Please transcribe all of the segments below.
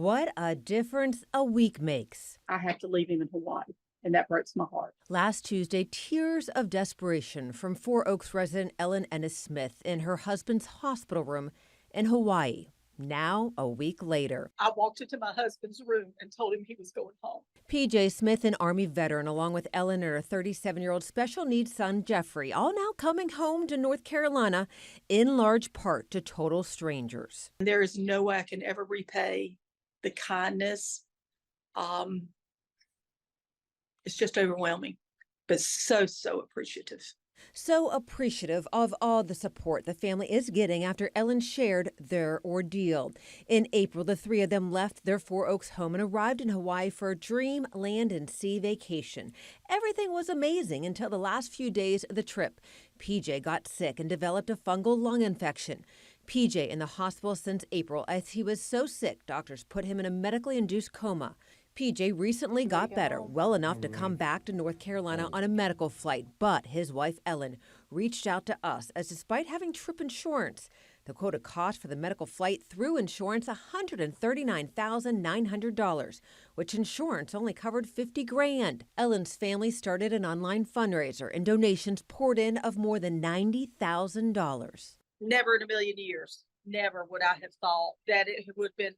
What a difference a week makes. I have to leave him in Hawaii, and that breaks my heart. Last Tuesday, tears of desperation from Four Oaks resident Ellen Ennis Smith in her husband's hospital room in Hawaii. Now, a week later. I walked into my husband's room and told him he was going home. PJ Smith, an Army veteran, along with Ellen and her 37-year-old special needs son, Jeffrey, all now coming home to North Carolina, in large part to total strangers. There is no way I can ever repay the kindness. It's just overwhelming, but so appreciative. So appreciative of all the support the family is getting after Ellen shared their ordeal. In April, the three of them left their Four Oaks home and arrived in Hawaii for a dream land and sea vacation. Everything was amazing until the last few days of the trip. PJ got sick and developed a fungal lung infection. PJ in the hospital since April as he was so sick, doctors put him in a medically induced coma. PJ recently got better, well enough to come back to North Carolina on a medical flight, but his wife Ellen reached out to us as despite having trip insurance, the quoted cost for the medical flight through insurance $139,900, which insurance only covered $50,000. Ellen's family started an online fundraiser and donations poured in of more than $90,000. Never in a million years, never would I have thought that it would have been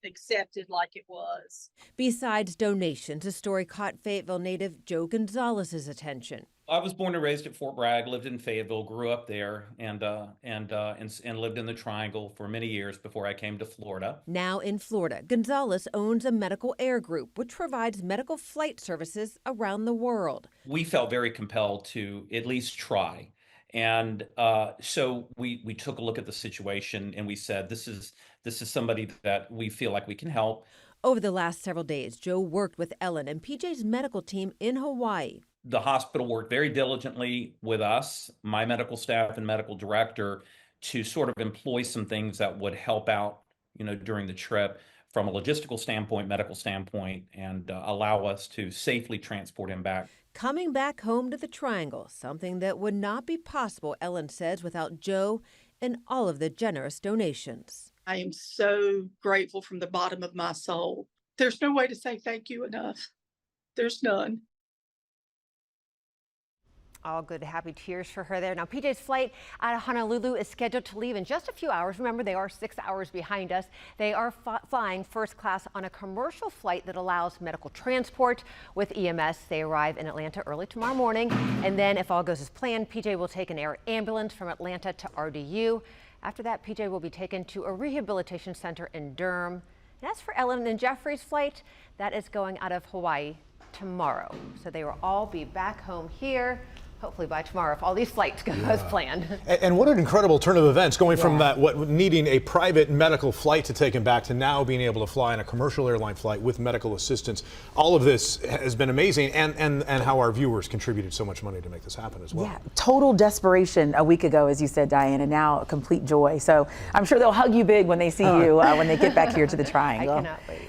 accepted like it was. Besides donations, the story caught Fayetteville native Joe Gonzales' attention. I was born and raised at Fort Bragg, lived in Fayetteville, grew up there, and lived in the Triangle for many years before I came to Florida. Now in Florida, Gonzales owns a medical air group which provides medical flight services around the world. We felt very compelled to at least try. And so we took a look at the situation and we said, this is somebody that we feel like we can help. Over the last several days, Joe worked with Ellen and PJ's medical team in Hawaii. The hospital worked very diligently with us, my medical staff and medical director, to sort of employ some things that would help out, during the trip from a logistical standpoint, medical standpoint, and allow us to safely transport him back. Coming back home to the Triangle, something that would not be possible, Ellen says, without Joe and all of the generous donations. I am so grateful from the bottom of my soul. There's no way to say thank you enough. There's none. All good, happy tears for her there. Now, PJ's flight out of Honolulu is scheduled to leave in just a few hours. Remember, they are 6 hours behind us. They are flying first class on a commercial flight that allows medical transport with EMS. They arrive in Atlanta early tomorrow morning. And then, if all goes as planned, PJ will take an air ambulance from Atlanta to RDU. After that, PJ will be taken to a rehabilitation center in Durham. And as for Ellen and Jeffrey's flight, that is going out of Hawaii tomorrow. So they will all be back home here, hopefully by tomorrow, if all these flights go as planned. And what an incredible turn of events, going from that needing a private medical flight to take him back to now being able to fly on a commercial airline flight with medical assistance. All of this has been amazing, and how our viewers contributed so much money to make this happen as well. Yeah, total desperation a week ago, as you said, Diane, and now a complete joy. So I'm sure they'll hug you big when they see you when they get back here to the Triangle. I cannot wait.